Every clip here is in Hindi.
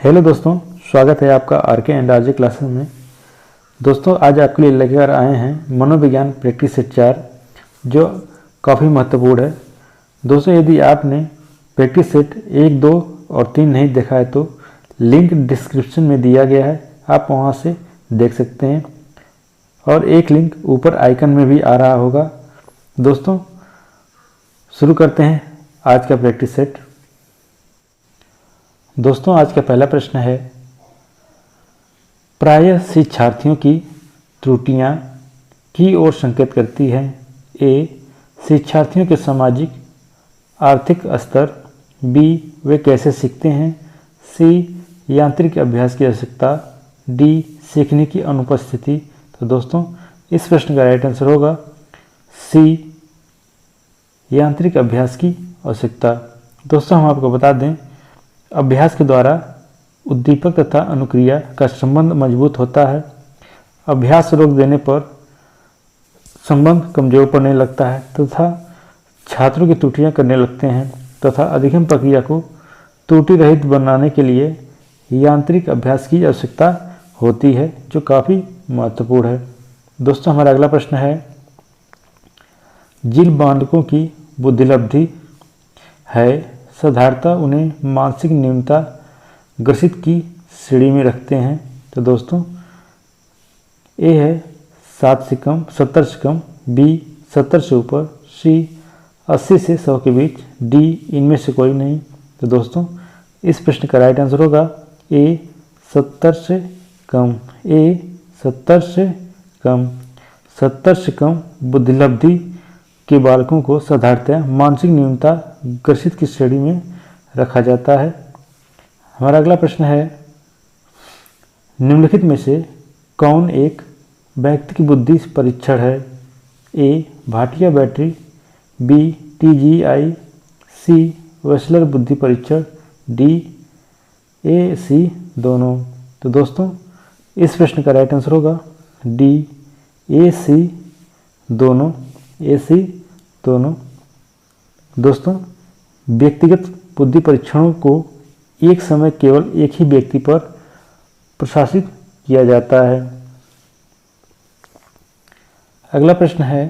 हेलो दोस्तों, स्वागत है आपका आरके एंड आरजे क्लासेस में। दोस्तों, आज आपके लिए लेकर आए हैं मनोविज्ञान प्रैक्टिस सेट 4, जो काफ़ी महत्वपूर्ण है। दोस्तों, यदि आपने प्रैक्टिस सेट 1, 2 और 3 नहीं देखा है तो लिंक डिस्क्रिप्शन में दिया गया है, आप वहां से देख सकते हैं। और एक लिंक ऊपर आइकन में भी आ रहा होगा। दोस्तों, शुरू करते हैं आज का प्रैक्टिस सेट। दोस्तों, आज का पहला प्रश्न है, प्रायः शिक्षार्थियों की त्रुटियां की ओर संकेत करती हैं। ए, शिक्षार्थियों के सामाजिक आर्थिक स्तर। बी, वे कैसे सीखते हैं। सी, यांत्रिक अभ्यास की आवश्यकता। डी, सीखने की अनुपस्थिति। तो दोस्तों, इस प्रश्न का राइट आंसर होगा सी, यांत्रिक अभ्यास की आवश्यकता। दोस्तों, हम आपको बता दें, अभ्यास के द्वारा उद्दीपक तथा अनुक्रिया का संबंध मजबूत होता है। अभ्यास रोक देने पर संबंध कमजोर पड़ने लगता है तथा छात्रों की त्रुटियां करने लगते हैं तथा अधिगम प्रक्रिया को त्रुटि रहित बनाने के लिए यांत्रिक अभ्यास की आवश्यकता होती है, जो काफ़ी महत्वपूर्ण है। दोस्तों, हमारा अगला प्रश्न है, जिन बालकों की बुद्धिलब्धि है साधारणतः उन्हें मानसिक न्यूनता ग्रसित की श्रेणी में रखते हैं। तो दोस्तों, ए है 7 से कम, 70 से कम। बी 70 से ऊपर। सी 80 से 100 के बीच। डी इनमें से कोई नहीं। तो दोस्तों, इस प्रश्न का राइट आंसर होगा ए 70 से कम। ए 70 से कम। 70 से कम बुद्धिलब्धि के बालकों को साधारणतः मानसिक न्यूनता ग्रसित की श्रेणी में रखा जाता है। हमारा अगला प्रश्न है, निम्नलिखित में से कौन एक व्यक्ति की बुद्धि परीक्षण है। A Bhatia battery. B TGI। C Wechsler बुद्धि परीक्षण। डी ए सी दोनों। तो दोस्तों, इस प्रश्न का राइट आंसर होगा डी ए सी दोनों। ए सी दोनों। दोस्तों, व्यक्तिगत बुद्धि परीक्षणों को एक समय केवल एक ही व्यक्ति पर प्रशासित किया जाता है। अगला प्रश्न है,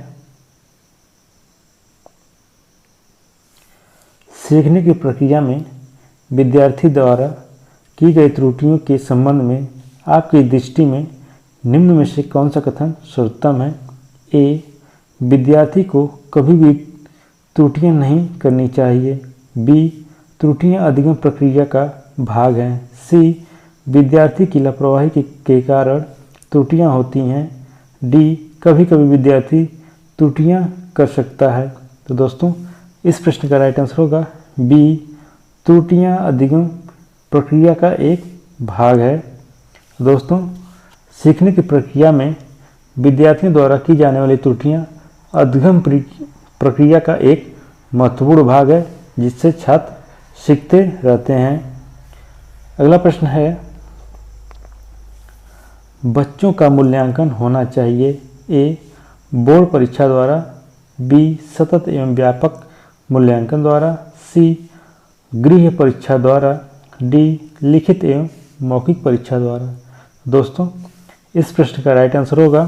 सीखने की प्रक्रिया में विद्यार्थी द्वारा की गई त्रुटियों के संबंध में आपकी दृष्टि में निम्न में से कौन सा कथन सर्वोत्तम है। ए, विद्यार्थी को कभी भी त्रुटियां नहीं करनी चाहिए। बी, त्रुटियां अधिगम प्रक्रिया का भाग हैं। सी, विद्यार्थी की लापरवाही के कारण त्रुटियां होती हैं। डी, कभी कभी विद्यार्थी त्रुटियां कर सकता है। तो दोस्तों, इस प्रश्न का राइट आंसर होगा बी, त्रुटियां अधिगम प्रक्रिया का एक भाग है। दोस्तों, सीखने की प्रक्रिया में विद्यार्थियों द्वारा की जाने वाली त्रुटियां अधिगम प्रक्रिया का एक महत्वपूर्ण भाग है, जिससे छात्र सीखते रहते हैं। अगला प्रश्न है, बच्चों का मूल्यांकन होना चाहिए। ए, बोर्ड परीक्षा द्वारा। बी, सतत एवं व्यापक मूल्यांकन द्वारा। सी, गृह परीक्षा द्वारा। डी, लिखित एवं मौखिक परीक्षा द्वारा। दोस्तों, इस प्रश्न का राइट आंसर होगा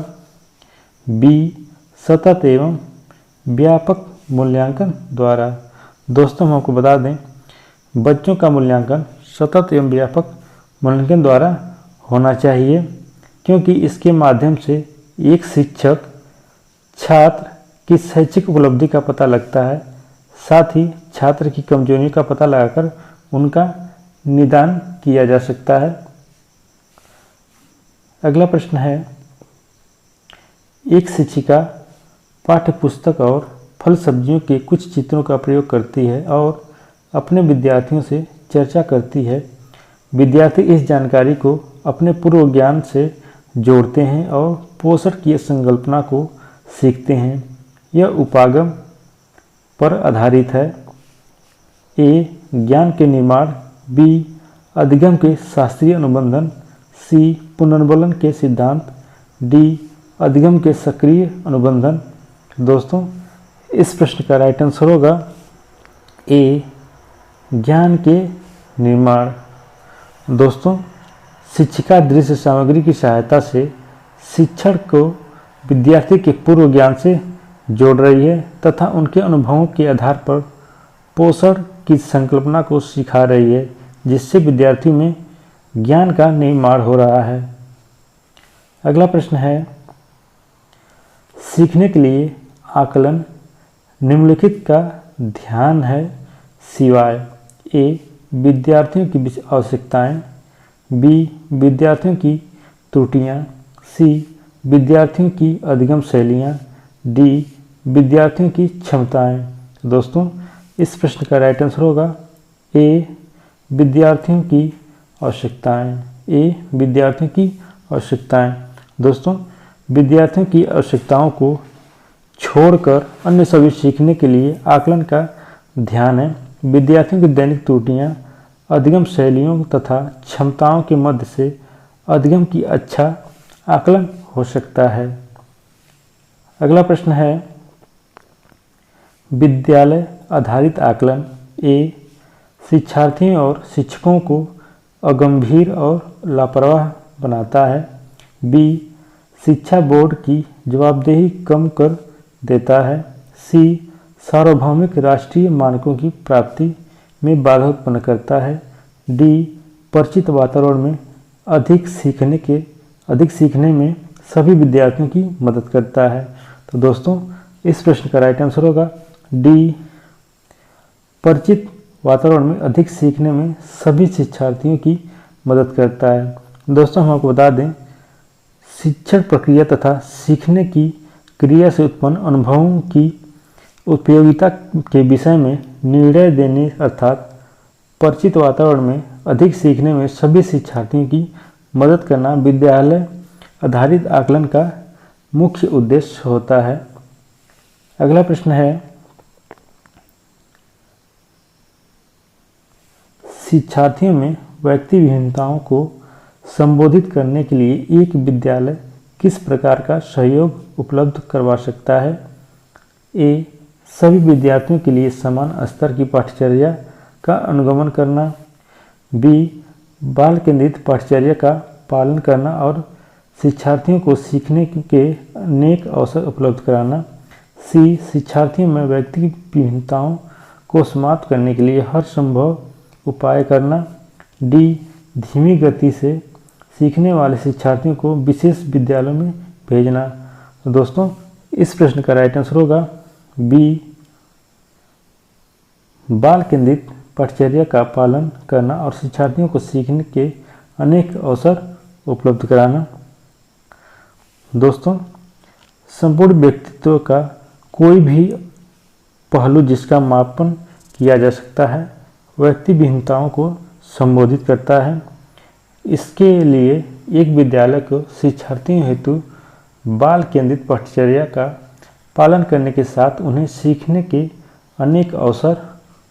बी, सतत एवं व्यापक मूल्यांकन द्वारा। दोस्तों, हम आपको बता दें, बच्चों का मूल्यांकन सतत एवं व्यापक मूल्यांकन द्वारा होना चाहिए, क्योंकि इसके माध्यम से एक शिक्षक छात्र की शैक्षिक उपलब्धि का पता लगता है, साथ ही छात्र की कमजोरियों का पता लगाकर उनका निदान किया जा सकता है। अगला प्रश्न है, एक शिक्षिका पाठ्यपुस्तक और फल सब्जियों के कुछ चित्रों का प्रयोग करती है और अपने विद्यार्थियों से चर्चा करती है। विद्यार्थी इस जानकारी को अपने पूर्व ज्ञान से जोड़ते हैं और पोषण की संकल्पना को सीखते हैं। यह उपागम पर आधारित है। ए, ज्ञान के निर्माण। बी, अधिगम के शास्त्रीय अनुबंधन। सी, पुनर्बलन के सिद्धांत। डी, अधिगम के सक्रिय अनुबंधन। दोस्तों, इस प्रश्न का राइट आंसर होगा ए, ज्ञान के निर्माण। दोस्तों, शिक्षिका दृश्य सामग्री की सहायता से शिक्षण को विद्यार्थी के पूर्व ज्ञान से जोड़ रही है तथा उनके अनुभवों के आधार पर पोषण की संकल्पना को सिखा रही है, जिससे विद्यार्थी में ज्ञान का निर्माण हो रहा है। अगला प्रश्न है, सीखने के लिए आकलन निम्नलिखित का ध्यान है सिवाय ए विद्यार्थियों की आवश्यकताएं, बी विद्यार्थियों की त्रुटियां, सी विद्यार्थियों की अधिगम शैलियां, डी विद्यार्थियों की क्षमताएं। दोस्तों, इस प्रश्न का राइट आंसर होगा ए विद्यार्थियों की आवश्यकताएं। ए विद्यार्थियों की आवश्यकताएं। दोस्तों, विद्यार्थियों की आवश्यकताओं को छोड़कर अन्य सभी सीखने के लिए आकलन का ध्यान है। विद्यार्थियों की दैनिक त्रुटियां अधिगम शैलियों तथा क्षमताओं के मध्य से अधिगम की अच्छा आकलन हो सकता है। अगला प्रश्न है, विद्यालय आधारित आकलन ए शिक्षार्थियों और शिक्षकों को अगंभीर और लापरवाह बनाता है, बी शिक्षा बोर्ड की जवाबदेही कम कर देता है, सी सार्वभौमिक राष्ट्रीय मानकों की प्राप्ति में बाधा उत्पन्न करता है, डी परिचित वातावरण में अधिक सीखने में सभी विद्यार्थियों की मदद करता है। तो दोस्तों, इस प्रश्न का राइट आंसर होगा डी परिचित वातावरण में अधिक सीखने में सभी शिक्षार्थियों की मदद करता है। दोस्तों, हम आपको बता दें, शिक्षण प्रक्रिया तथा सीखने की क्रिया से उत्पन्न अनुभवों की उपयोगिता के विषय में निर्णय देने अर्थात परिचित वातावरण में अधिक सीखने में सभी शिक्षार्थियों की मदद करना विद्यालय आधारित आकलन का मुख्य उद्देश्य होता है। अगला प्रश्न है, शिक्षार्थियों में व्यक्ति विभिन्नताओं को संबोधित करने के लिए एक विद्यालय किस प्रकार का सहयोग उपलब्ध करवा सकता है? ए सभी विद्यार्थियों के लिए समान स्तर की पाठ्यचर्या का अनुगमन करना, बी बाल केंद्रित पाठ्यचर्या का पालन करना और शिक्षार्थियों को सीखने के अनेक अवसर उपलब्ध कराना, सी शिक्षार्थियों में व्यक्तिगत विभिन्नताओं को समाप्त करने के लिए हर संभव उपाय करना, डी धीमी गति से सीखने वाले शिक्षार्थियों को विशेष विद्यालयों में भेजना। तो दोस्तों, इस प्रश्न का राइट आंसर होगा बी बाल केंद्रित पाठ्यचर्या का पालन करना और शिक्षार्थियों को सीखने के अनेक अवसर उपलब्ध कराना। दोस्तों, संपूर्ण व्यक्तित्व का कोई भी पहलू जिसका मापन किया जा सकता है व्यक्ति भिन्नताओं को संबोधित करता है। इसके लिए एक विद्यालय को शिक्षार्थियों हेतु बाल केंद्रित पाठ्यचर्या का पालन करने के साथ उन्हें सीखने के अनेक अवसर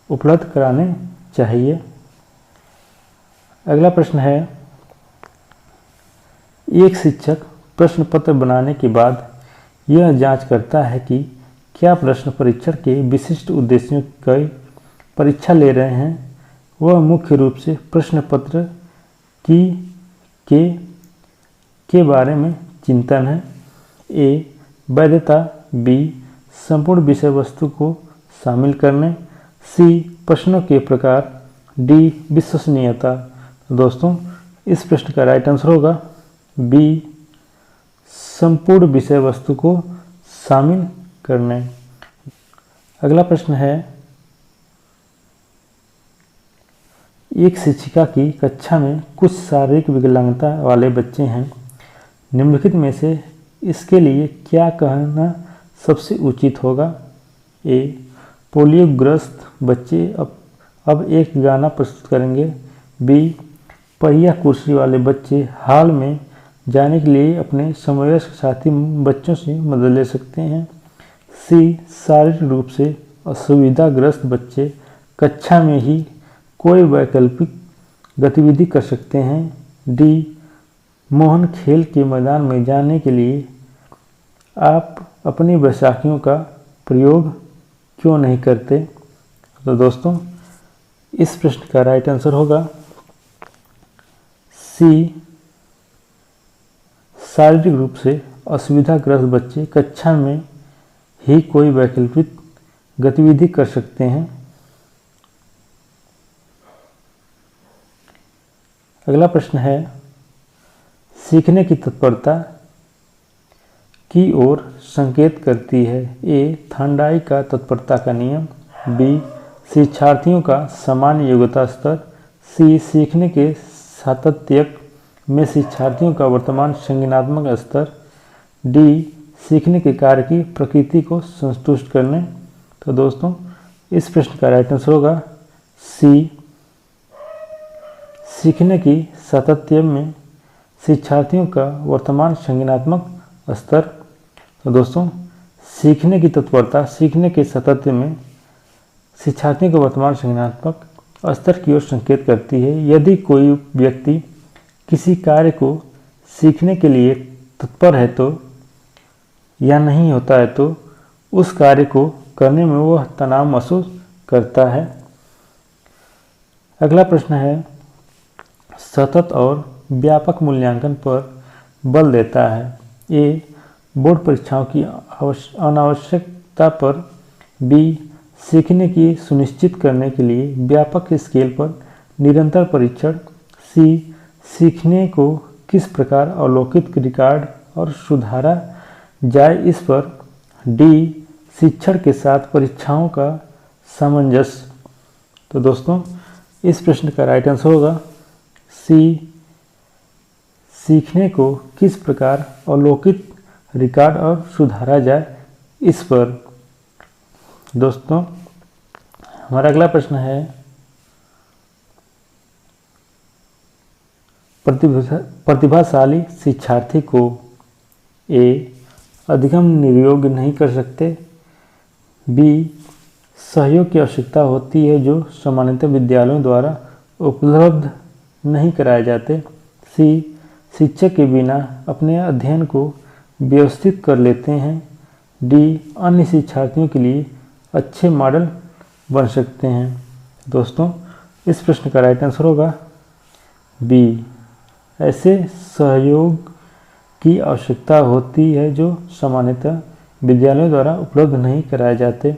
उपलब्ध कराने चाहिए। अगला प्रश्न है, एक शिक्षक प्रश्न पत्र बनाने के बाद यह जांच करता है कि क्या प्रश्न परीक्षण के विशिष्ट उद्देश्यों की परीक्षा ले रहे हैं। वह मुख्य रूप से प्रश्न पत्र के बारे में चिंतन है। ए वैधता, बी संपूर्ण विषय वस्तु को शामिल करने, सी प्रश्नों के प्रकार, डी विश्वसनीयता। दोस्तों, इस प्रश्न का राइट आंसर होगा बी संपूर्ण विषय वस्तु को शामिल करने। अगला प्रश्न है, एक शिक्षिका की कक्षा में कुछ शारीरिक विकलांगता वाले बच्चे हैं। निम्नलिखित में से इसके लिए क्या कहना सबसे उचित होगा। ए पोलियोग्रस्त बच्चे अब एक गाना प्रस्तुत करेंगे। बी पहिया कुर्सी वाले बच्चे हाल में जाने के लिए अपने समवयस्क साथी बच्चों से मदद ले सकते हैं। सी शारीरिक रूप से असुविधाग्रस्त बच्चे कक्षा में ही कोई वैकल्पिक गतिविधि कर सकते हैं। डी मोहन खेल के मैदान में जाने के लिए आप अपनी बैसाखियों का प्रयोग क्यों नहीं करते। तो दोस्तों, इस प्रश्न का राइट आंसर होगा सी शारीरिक रूप से असुविधाग्रस्त बच्चे कक्षा में ही कोई वैकल्पिक गतिविधि कर सकते हैं। अगला प्रश्न है, सीखने की तत्परता की ओर संकेत करती है। ए थांडाई का तत्परता का नियम, बी शिक्षार्थियों का सामान्य योग्यता स्तर, सी सीखने के सातत्य में शिक्षार्थियों का वर्तमान संज्ञानात्मक स्तर, डी सीखने के कार्य की प्रकृति को संतुष्ट करने। तो दोस्तों इस प्रश्न का राइट आंसर होगा सी सीखने की सातत्य में शिक्षार्थियों का वर्तमान संज्ञानात्मक स्तर। तो दोस्तों सीखने की तत्परता सीखने के सातत्य में शिक्षार्थियों के वर्तमान संज्ञानात्मक स्तर की ओर संकेत करती है। यदि कोई व्यक्ति किसी कार्य को सीखने के लिए तत्पर है तो या नहीं होता है तो उस कार्य को करने में वह तनाव महसूस करता है। अगला प्रश्न है, सतत और व्यापक मूल्यांकन पर बल देता है। ए बोर्ड परीक्षाओं की अनावश्यकता पर, बी सीखने की सुनिश्चित करने के लिए व्यापक स्केल पर निरंतर परीक्षण, सी सीखने को किस प्रकार अवलोकित रिकॉर्ड और सुधारा जाए इस पर, डी शिक्षण के साथ परीक्षाओं का सामंजस्य। तो दोस्तों इस प्रश्न का राइट आंसर होगा सी सीखने को किस प्रकार अवलोकित रिकॉर्ड और सुधारा जाए इस पर। दोस्तों हमारा अगला प्रश्न है, प्रतिभाशाली शिक्षार्थी को ए अधिगम निर्योग नहीं कर सकते, बी सहयोग की आवश्यकता होती है जो सामान्यतः विद्यालयों द्वारा उपलब्ध नहीं कराए जाते, सी शिक्षक के बिना अपने अध्ययन को व्यवस्थित कर लेते हैं, डी अन्य शिक्षार्थियों के लिए अच्छे मॉडल बन सकते हैं। दोस्तों इस प्रश्न का राइट आंसर होगा बी ऐसे सहयोग की आवश्यकता होती है जो सामान्यतः विद्यालयों द्वारा उपलब्ध नहीं कराए जाते।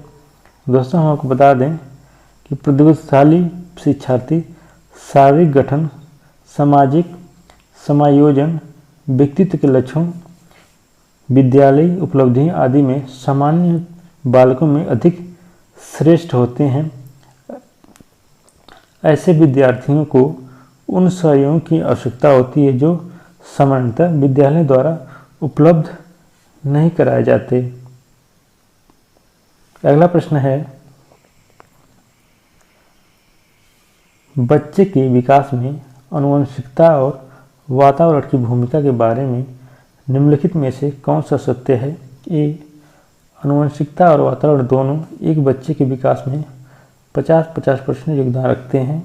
दोस्तों हम आपको बता दें कि प्रतिभाशाली शिक्षार्थी शारीरिक गठन, सामाजिक समायोजन, व्यक्तित्व के लक्षण, विद्यालयी उपलब्धि आदि में सामान्य बालकों में अधिक श्रेष्ठ होते हैं। ऐसे विद्यार्थियों को उन सहयोगों की आवश्यकता होती है जो सामान्यतः विद्यालय द्वारा उपलब्ध नहीं कराए जाते। अगला प्रश्न है, बच्चे के विकास में आनुवंशिकता और वातावरण की भूमिका के बारे में निम्नलिखित में से कौन सा सत्य है। ए आनुवंशिकता और वातावरण दोनों एक बच्चे के विकास में 50-50% योगदान रखते हैं।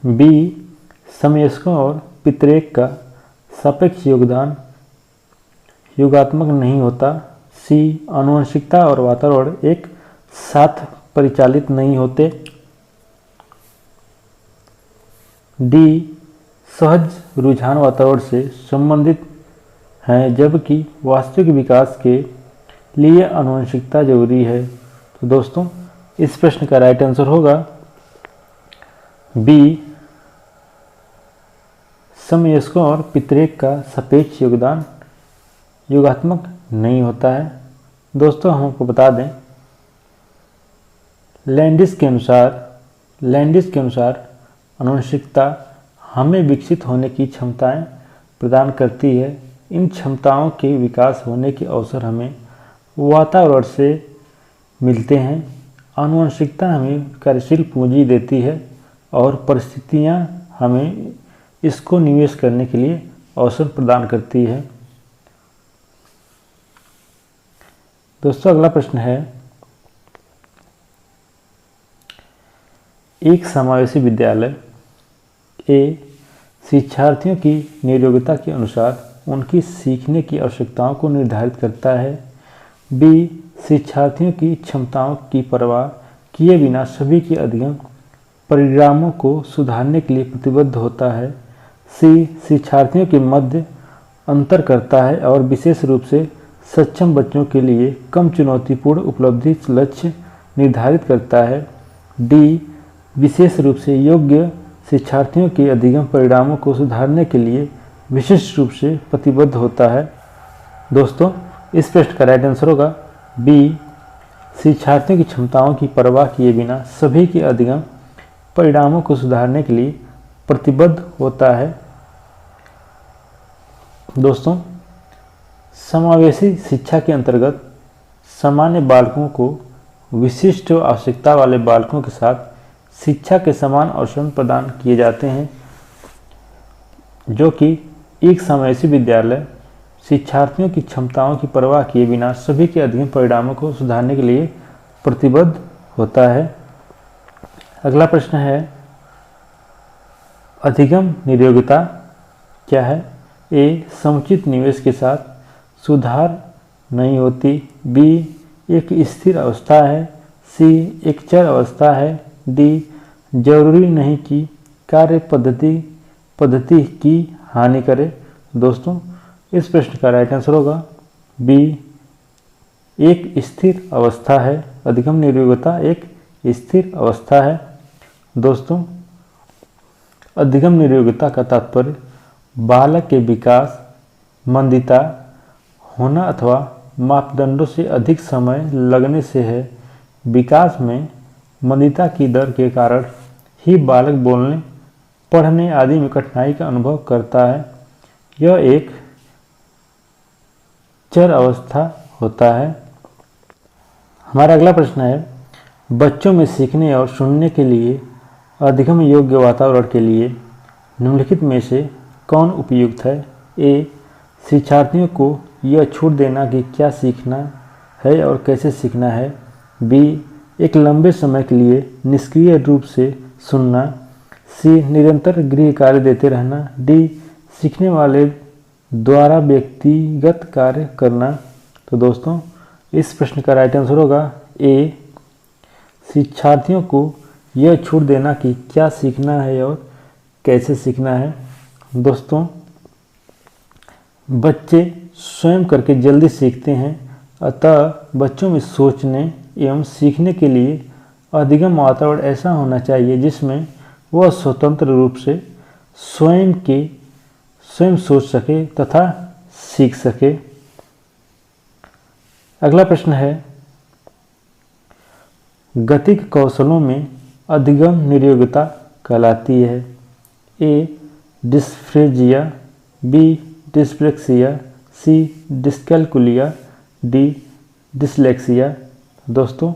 बी समवयस्कों और पितृेक का सापेक्ष योगदान योगात्मक नहीं होता। सी आनुवंशिकता और वातावरण एक साथ परिचालित नहीं होते। डी सहज रुझान वातावरण से संबंधित हैं जबकि वास्तविक विकास के लिए आनुवंशिकता जरूरी है। तो दोस्तों इस प्रश्न का राइट आंसर होगा बी समवयस्कों और पितृेक का सापेक्ष योगदान योगात्मक नहीं होता है। दोस्तों हम आपको बता दें लैंडिस के अनुसार आनुवंशिकता हमें विकसित होने की क्षमताएं प्रदान करती है। इन क्षमताओं के विकास होने के अवसर हमें वातावरण से मिलते हैं। आनुवंशिकता हमें कार्यशील पूंजी देती है और परिस्थितियां हमें इसको निवेश करने के लिए अवसर प्रदान करती है। दोस्तों अगला प्रश्न है, एक समावेशी विद्यालय ए शिक्षार्थियों की नियोग्यता के अनुसार उनकी सीखने की आवश्यकताओं को निर्धारित करता है। बी शिक्षार्थियों की क्षमताओं की परवाह किए बिना सभी की अधिगम परिणामों को सुधारने के लिए प्रतिबद्ध होता है। सी शिक्षार्थियों के मध्य अंतर करता है और विशेष रूप से सक्षम बच्चों के लिए कम चुनौतीपूर्ण उपलब्धि लक्ष्य निर्धारित करता है। डी विशेष रूप से योग्य शिक्षार्थियों के अधिगम परिणामों को सुधारने के लिए विशिष्ट रूप से प्रतिबद्ध होता है। दोस्तों, इस प्रश्न का राइट आंसर होगा बी, शिक्षार्थियों की क्षमताओं की परवाह किए बिना सभी के अधिगम परिणामों को सुधारने के लिए प्रतिबद्ध होता है। दोस्तों, समावेशी शिक्षा के अंतर्गत सामान्य बालकों को विशिष्ट आवश्यकता वाले बालकों के साथ शिक्षा के समान अवसर प्रदान किए जाते हैं, जो कि एक समावेशी विद्यालय शिक्षार्थियों की क्षमताओं की परवाह किए बिना सभी के अधिगम परिणामों को सुधारने के लिए प्रतिबद्ध होता है। अगला प्रश्न है, अधिगम नियोग्यता क्या है? ए समुचित निवेश के साथ सुधार नहीं होती। बी एक स्थिर अवस्था है। सी एक चर अवस्था है। डी जरूरी नहीं कि कार्य पद्धति की हानि करे। दोस्तों, इस प्रश्न का राइट आंसर होगा बी, एक स्थिर अवस्था है। अधिगम नियोग्यता एक स्थिर अवस्था है। दोस्तों, अधिगम नियोग्यता का तात्पर्य बालक के विकास मंदिता होना अथवा मापदंडों से अधिक समय लगने से है। विकास में मंदिता की दर के कारण ही बालक बोलने, पढ़ने आदि में कठिनाई का अनुभव करता है। यह एक चर अवस्था होता है। हमारा अगला प्रश्न है, बच्चों में सीखने और सुनने के लिए अधिगम योग्य वातावरण के लिए निम्नलिखित में से कौन उपयुक्त है? ए शिक्षार्थियों को यह छूट देना कि क्या सीखना है और कैसे सीखना है। बी एक लंबे समय के लिए निष्क्रिय रूप से सुनना। सी निरंतर गृह कार्य देते रहना। डी सीखने वाले द्वारा व्यक्तिगत कार्य करना। तो दोस्तों, इस प्रश्न का राइट आंसर होगा ए, शिक्षार्थियों को यह छूट देना कि क्या सीखना है और कैसे सीखना है। दोस्तों, बच्चे स्वयं करके जल्दी सीखते हैं, अतः बच्चों में सोचने एवं सीखने के लिए अधिगम वातावरण ऐसा होना चाहिए जिसमें वह स्वतंत्र रूप से स्वयं सोच सके तथा सीख सके। अगला प्रश्न है, गतिक कौशलों में अधिगम नियोग्यता कहलाती है। A dysphasia. B dyslexia. C dyscalculia. D dyslexia. दोस्तों,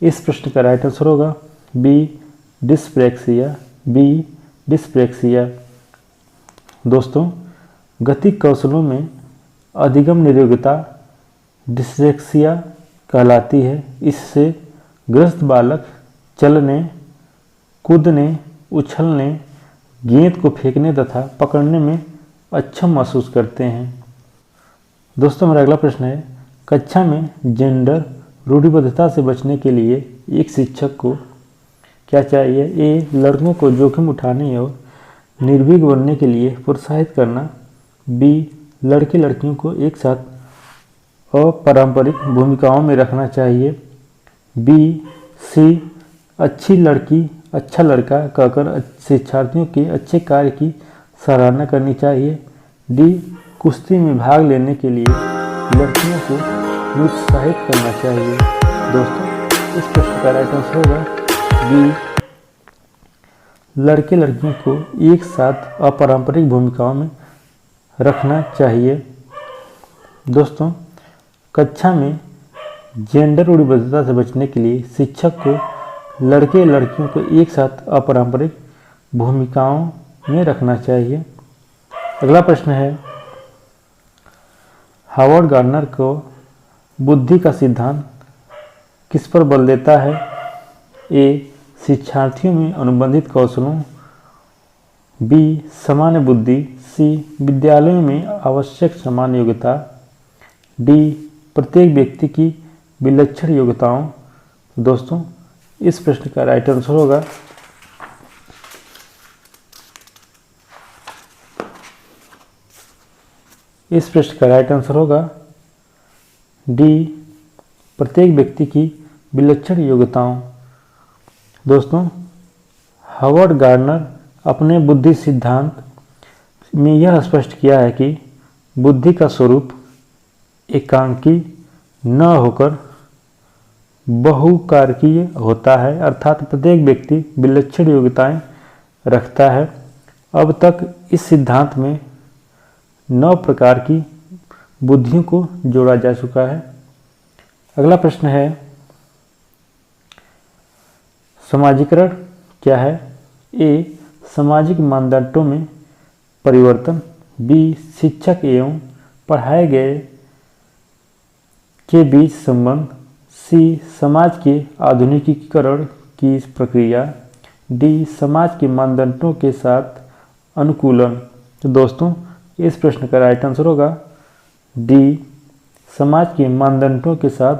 इस प्रश्न का राइट आंसर होगा बी डिस्प्रेक्सिया। B dyspraxia. दोस्तों, गतिक कौशलों में अधिगम नियोग्यता डिसलेक्सिया कहलाती है। इससे ग्रस्त बालक चलने, कूदने, उछलने, गेंद को फेंकने तथा पकड़ने में अक्षम महसूस करते हैं। दोस्तों, मेरा अगला प्रश्न है, कक्षा में जेंडर रूढ़िबद्धता से बचने के लिए एक शिक्षक को क्या चाहिए? ए लड़कों को जोखिम उठाने और निर्भीक बनने के लिए प्रोत्साहित करना। बी लड़के लड़कियों को एक साथ अपारंपरिक भूमिकाओं में रखना चाहिए। बी सी अच्छी लड़की अच्छा लड़का कहकर शिक्षार्थियों के अच्छे कार्य की सराहना करनी चाहिए। डी कुश्ती में भाग लेने के लिए लड़कियों को प्रोत्साहित करना चाहिए। दोस्तों, इस प्रश्न का राइट आंसर होगा बी लड़के लड़कियों को एक साथ अपारंपरिक भूमिकाओं में रखना चाहिए। दोस्तों, कक्षा में जेंडर रूढ़िबद्धता से बचने के लिए शिक्षक को लड़के लड़कियों को एक साथ अपारंपरिक भूमिकाओं में रखना चाहिए। अगला प्रश्न है, हावर्ड गार्डनर को बुद्धि का सिद्धांत किस पर बल देता है? ए शिक्षार्थियों में अनुबंधित कौशलों। बी सामान्य बुद्धि। सी विद्यालयों में आवश्यक समान योग्यता। डी प्रत्येक व्यक्ति की विलक्षण योग्यताओं। दोस्तों, इस प्रश्न का राइट आंसर होगा इस प्रश्न का राइट आंसर होगा डी, प्रत्येक व्यक्ति की विलक्षण योग्यताओं। दोस्तों, हावर्ड गार्डनर अपने बुद्धि सिद्धांत में यह स्पष्ट किया है कि बुद्धि का स्वरूप एकांकी न होकर बहुकारकीय होता है, अर्थात प्रत्येक व्यक्ति विलक्षण योग्यताएं रखता है। अब तक इस सिद्धांत में 9 प्रकार की बुद्धियों को जोड़ा जा चुका है। अगला प्रश्न है, समाजीकरण क्या है? ए, सामाजिक मानदंडों में परिवर्तन। बी, शिक्षक एवं पढ़ाए गए के बीच संबंध। सी, समाज के आधुनिकीकरण की प्रक्रिया। डी, समाज के मानदंडों के साथ अनुकूलन। तो दोस्तों, इस प्रश्न का राइट आंसर होगा डी, समाज के मानदंडों के साथ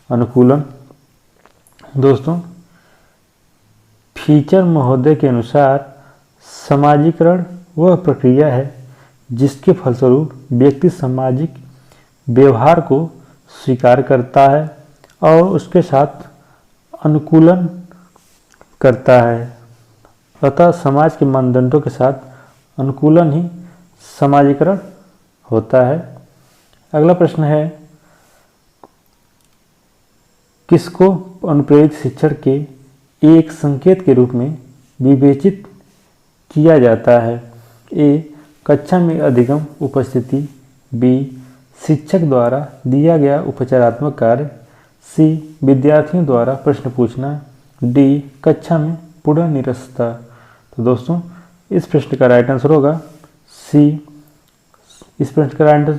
अनुकूलन। दोस्तों, फीचर महोदय के अनुसार समाजीकरण वह प्रक्रिया है जिसके फलस्वरूप व्यक्ति सामाजिक व्यवहार को स्वीकार करता है और उसके साथ अनुकूलन करता है। अतः समाज के मानदंडों के साथ अनुकूलन ही समाजीकरण होता है। अगला प्रश्न है, किसको अनुप्रेरित शिक्षण के एक संकेत के रूप में विवेचित किया जाता है? ए, कक्षा में अधिगम उपस्थिति। बी, शिक्षक द्वारा दिया गया उपचारात्मक कार्य। सी, विद्यार्थियों द्वारा प्रश्न पूछना। डी, कक्षा में पूर्ण निरस्तता। तो दोस्तों, इस प्रश्न का राइट आंसर होगा सी। इस प्रश्न का राइट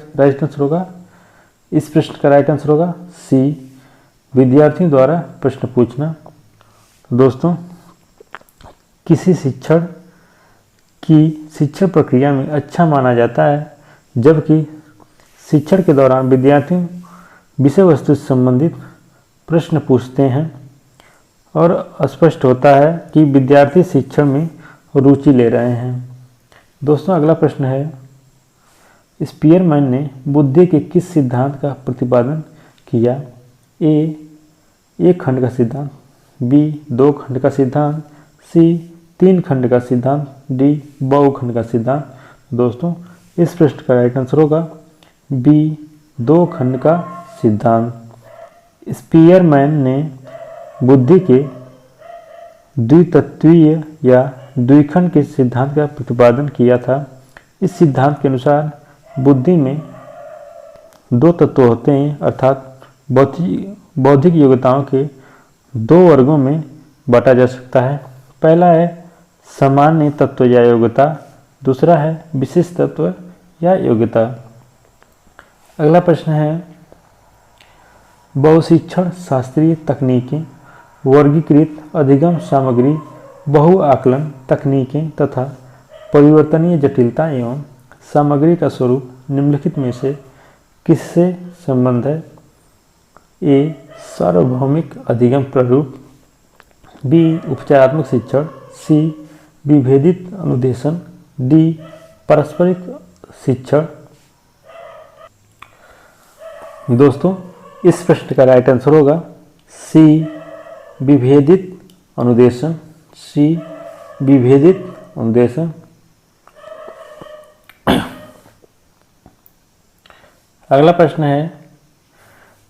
आंसर होगा सी, विद्यार्थियों द्वारा प्रश्न पूछना। दोस्तों, किसी शिक्षण की शिक्षण प्रक्रिया में अच्छा माना जाता है जबकि शिक्षण के दौरान विद्यार्थी विषय वस्तु से संबंधित प्रश्न पूछते हैं और स्पष्ट होता है कि विद्यार्थी शिक्षण में रुचि ले रहे हैं। दोस्तों, अगला प्रश्न है, स्पीयरमैन ने बुद्धि के किस सिद्धांत का प्रतिपादन किया? ए, एक खंड का सिद्धांत। बी, 2 खंड का सिद्धांत। सी, 3 खंड का सिद्धांत। डी, बहुखंड का सिद्धांत। दोस्तों, इस प्रश्न का राइट आंसर होगा बी, 2 खंड का सिद्धांत। स्पीयरमैन ने बुद्धि के द्वितत्वीय या द्विखंड के सिद्धांत का प्रतिपादन किया था। इस सिद्धांत के अनुसार बुद्धि में 2 तत्व होते हैं, अर्थात बौद्धिक योग्यताओं के 2 वर्गों में बांटा जा सकता है। पहला है सामान्य तत्व या योग्यता, दूसरा है विशेष तत्व या योग्यता। अगला प्रश्न है, बहुशिक्षण शास्त्रीय तकनीकें, वर्गीकृत अधिगम सामग्री, बहुआकलन तकनीकें तथा परिवर्तनीय जटिलता एवं सामग्री का स्वरूप निम्नलिखित में से किससे संबंध है? ए, सार्वभौमिक अधिगम प्रारूप। बी, उपचारात्मक शिक्षण। सी, विभेदित अनुदेशन। डी, पारस्परिक शिक्षण। दोस्तों, इस प्रश्न का राइट आंसर होगा सी, विभेदित अनुदेशन। सी, विभेदित अनुदेशन। अगला प्रश्न है,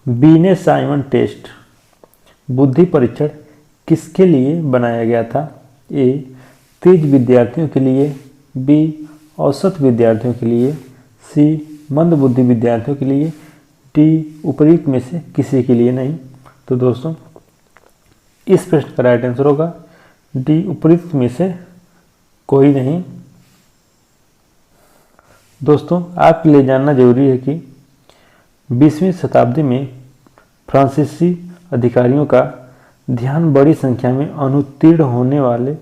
बीने साइमन टेस्ट बुद्धि परीक्षण किसके लिए बनाया गया था? ए, तेज विद्यार्थियों के लिए। बी, औसत विद्यार्थियों के लिए। सी, मंदबुद्धि विद्यार्थियों के लिए। डी, उपयुक्त में से किसी के लिए नहीं। तो दोस्तों, इस प्रश्न का राइट आंसर होगा डी, उपयुक्त में से कोई नहीं। दोस्तों, आपके लिए जानना जरूरी है कि 20वीं शताब्दी में फ्रांसीसी अधिकारियों का ध्यान बड़ी संख्या में अनुत्तीर्ण होने वाले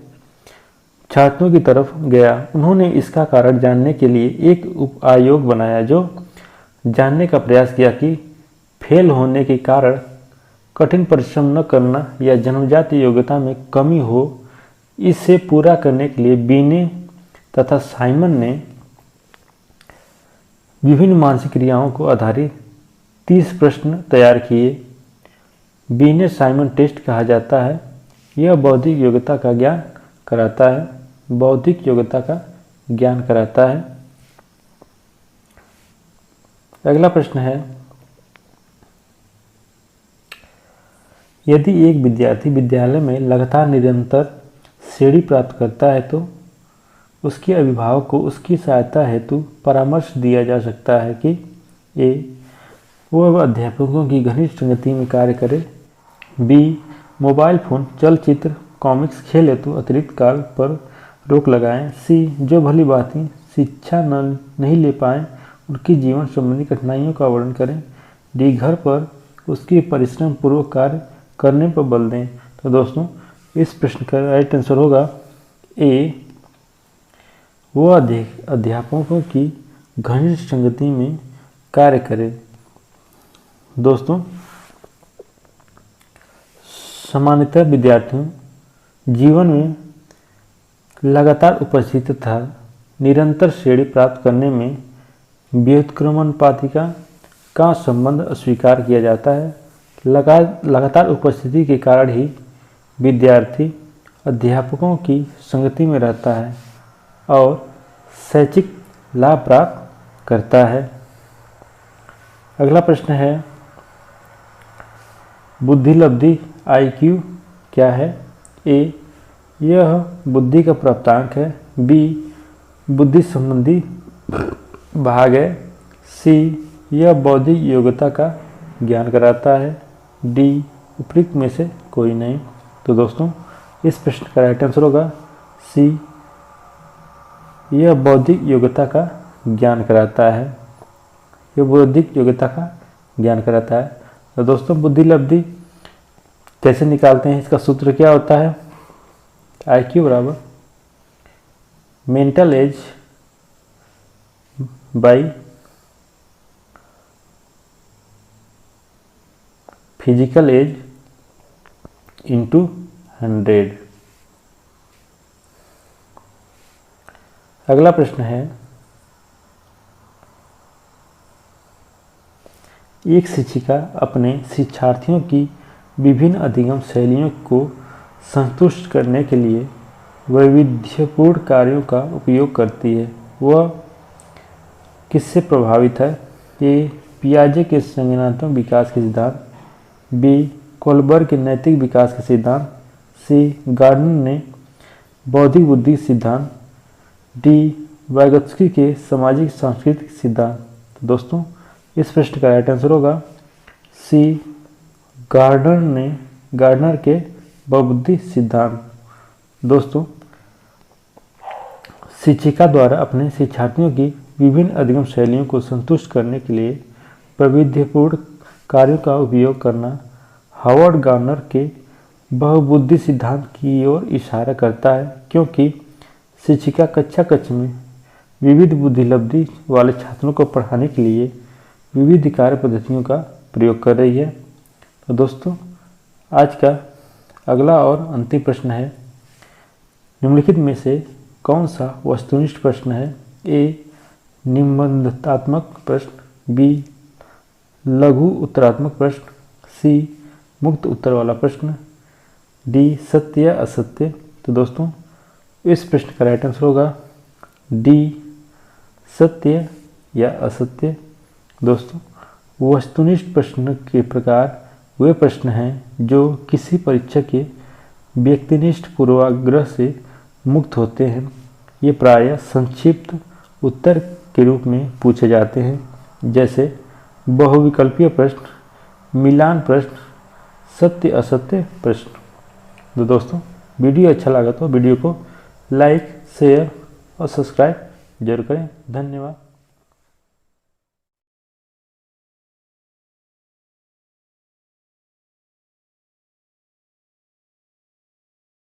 छात्रों की तरफ गया। उन्होंने इसका कारण जानने के लिए एक उप आयोग बनाया जो जानने का प्रयास किया कि फेल होने के कारण कठिन परिश्रम न करना या जन्मजात योग्यता में कमी हो। इसे पूरा करने के लिए बीने तथा साइमन ने विभिन्न मानसिक क्रियाओं को आधारित 30 प्रश्न तैयार किए। बीनेट साइमन टेस्ट कहा जाता है। यह बौद्धिक योग्यता का ज्ञान कराता है। बौद्धिक योग्यता का ज्ञान कराता है। अगला प्रश्न है, यदि एक विद्यार्थी विद्यालय में लगातार निरंतर श्रेणी प्राप्त करता है तो उसके अभिभावक को उसकी सहायता हेतु परामर्श दिया जा सकता है कि ए, वह अध्यापकों की घनिष्ठ संगति में कार्य करे, बी, मोबाइल फोन, चलचित्र, कॉमिक्स, खेल हेतु अतिरिक्त काल पर रोक लगाएं, सी, जो भली भांति शिक्षा नहीं ले पाएं उनकी जीवन संबंधी कठिनाइयों का वर्णन करें, डी, घर पर उसकी परिश्रम पूर्वक कार्य करने पर बल दें। तो दोस्तों इस प्रश्न का राइट आंसर होगा ए, वो अध्यापकों की घनिष्ठ संगति में कार्य करें। दोस्तों सामान्यतः विद्यार्थियों जीवन में लगातार उपस्थित तथा निरंतर श्रेणी प्राप्त करने में व्युत्क्रमानुपातिका का संबंध अस्वीकार किया जाता है। लगातार उपस्थिति के कारण ही विद्यार्थी अध्यापकों की संगति में रहता है और शैक्षिक लाभ प्राप्त करता है। अगला प्रश्न है, बुद्धिलब्धि IQ क्या है? ए, यह बुद्धि का प्राप्तांक है, बी, बुद्धि संबंधी भाग है, सी, यह बौद्धिक योग्यता का ज्ञान कराता है, डी, उपयुक्त में से कोई नहीं। तो दोस्तों इस प्रश्न का राइट आंसर होगा सी, यह बौद्धिक योग्यता का ज्ञान कराता है। यह बौद्धिक योग्यता का ज्ञान कराता है। तो दोस्तों बुद्धिलब्धि कैसे निकालते हैं, इसका सूत्र क्या होता है? IQ बराबर mental age by physical age into 100। अगला प्रश्न है, एक शिक्षिका अपने शिक्षार्थियों की विभिन्न अधिगम शैलियों को संतुष्ट करने के लिए वैविध्यपूर्ण कार्यों का उपयोग करती है। वह किससे प्रभावित है? ए, पियाजे के संज्ञानात्मक विकास के सिद्धांत, बी, कोलबर्ग के नैतिक विकास के सिद्धांत, सी, गार्डनर ने बौद्धिक बुद्धि सिद्धांत, डी, वाइगोत्स्की के सामाजिक सांस्कृतिक सिद्धांत। तो दोस्तों इस प्रश्न का राइट आंसर होगा सी, गार्डनर के बहुबुद्धि सिद्धांत। दोस्तों शिक्षिका द्वारा अपने शिक्षार्थियों की विभिन्न अधिगम शैलियों को संतुष्ट करने के लिए वैविध्यपूर्ण कार्यों का उपयोग करना हावर्ड गार्डनर के बहुबुद्धि सिद्धांत की ओर इशारा करता है, क्योंकि शिक्षिका कक्षा में विविध बुद्धिलब्धि वाले छात्रों को पढ़ाने के लिए विविध कार्य पद्धतियों का प्रयोग कर रही है। तो दोस्तों आज का अगला और अंतिम प्रश्न है, निम्नलिखित में से कौन सा वस्तुनिष्ठ प्रश्न है? ए, निबंधात्मक प्रश्न, बी, लघु उत्तरात्मक प्रश्न, सी, मुक्त उत्तर वाला प्रश्न, डी, सत्य या असत्य। तो दोस्तों इस प्रश्न का राइट आंसर होगा डी, सत्य या असत्य। दोस्तों वस्तुनिष्ठ प्रश्न के प्रकार वे प्रश्न हैं जो किसी परीक्षा के व्यक्तिनिष्ठ पूर्वाग्रह से मुक्त होते हैं। ये प्रायः संक्षिप्त उत्तर के रूप में पूछे जाते हैं, जैसे बहुविकल्पीय प्रश्न, मिलान प्रश्न, सत्य असत्य प्रश्न। तो दोस्तों वीडियो अच्छा लगा तो वीडियो को लाइक, शेयर और सब्सक्राइब जरूर करें। धन्यवाद।